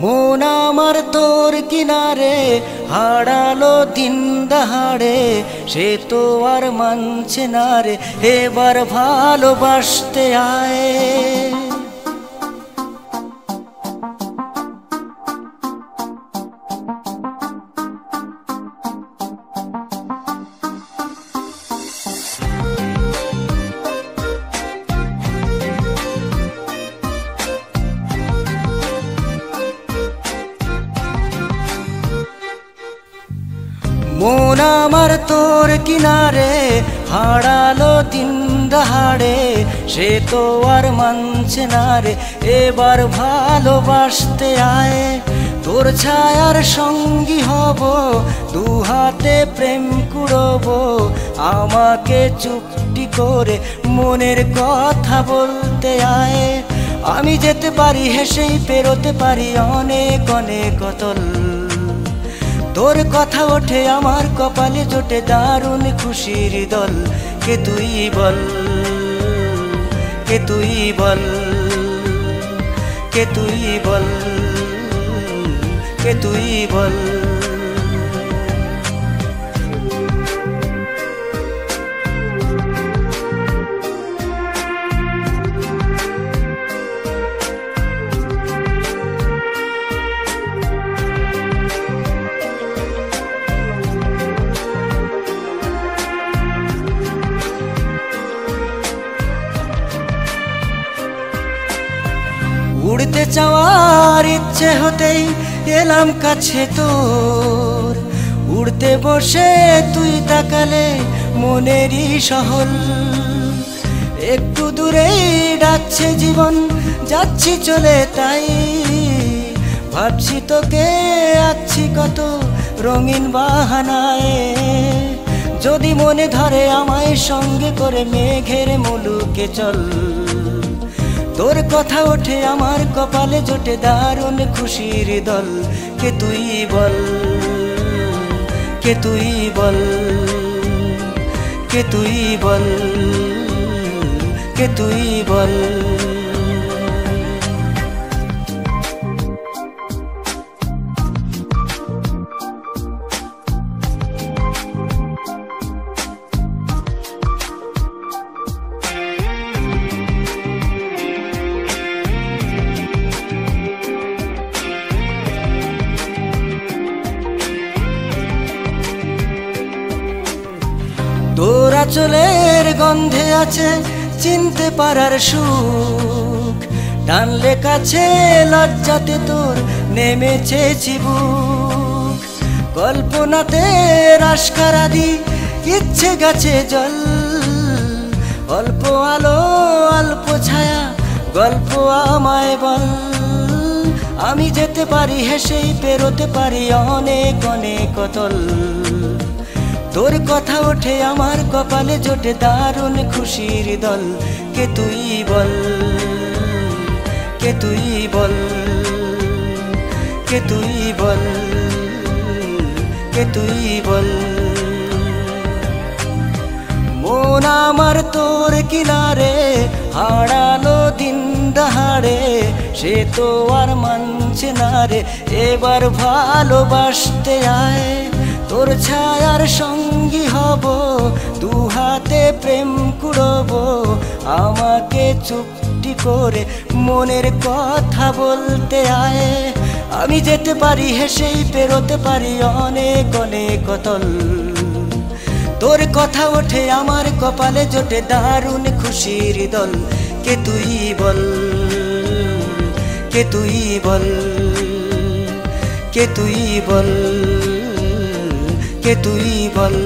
মন আমার তোর কিনারে হারালো দিন দাহাড়ে, সে তো আর মানছে না রে, এবার ভালোবাসতে আয়। মন আমার তোর কিনারে হারালো দিন দাহাড়ে, সে তো আর মানছে না রে, এবার ভালোবাসতে আয়। তোর ছায়ার সঙ্গী হব, দু হাতে প্রেম কুড়ব, আমাকে চুপটি করে মনের কথা বলতে আয়। আমি যেতে পারি হেসেই পেরোতে পারি অনেক অনেক অতল, তোর কথা ওঠে আমার কপালে জোটে দারুণ খুশির দল। কে তুই বল, কে তুই বল, কে তুই বল, কে তুই বল। উড়তে চাওয়ার ইচ্ছে হতেই এলাম কাছে তোর, উড়তে বসে তুই তাকালে মনেরই শহর। একটু দূরেই ডাকছে জীবন, যাচ্ছি চলে তাই ভাবছি তোকে আছি কত রঙিন বাহানায়। যদি মনে ধরে আমায় সঙ্গে করে মেঘের মুলুকে চল, তোর কথা ওঠে আমার কপালে জোটে দারুণ খুশির দল। কে তুই বল, কে তুই বল, কে তুই বল, কে তুই বল। তোর আঁচলের গন্ধে আছে চিনতে পারার সুখ, টানলে কাছে লজ্জাতে তোর নেমেছে চিবুক। কল্পনাতে রাস্কারা দি ইচ্ছে গাছে জল, অল্প আলো অল্প ছায়া গল্প আমায় বল। আমি যেতে পারি হেসেই পেরোতে পারি অনেক অনেক অতল, তোর কথা ওঠে আমার কপালে জোটে দারুণ খুশির দল। কে তুই বল, কে তুই বল, কে তুই বল, কে তুই বল। মন আমার তোর কিনারে হারালো দিন দাহাড়ে, সে তো আর মানছে না রে, এবার ভালোবাসতে আয়। তোর ছায়ার সঙ্গী হব, দু হাতে প্রেম কুড়ব, আমাকে চুপটি করে মনের কথা বলতে আয়। আমি যেতে পারি হেসেই পেরোতে পারি অনেক অনেক অতল, তোর কথা ওঠে আমার কপালে জোটে দারুণ খুশির দল। কে তুই বল, কে তুই বল, কে তুই বল, কে তুই বল,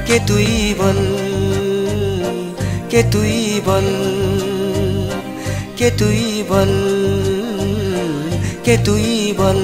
কে তুই বল, কে তুই বল, কে তুই বল, কে তুই বল।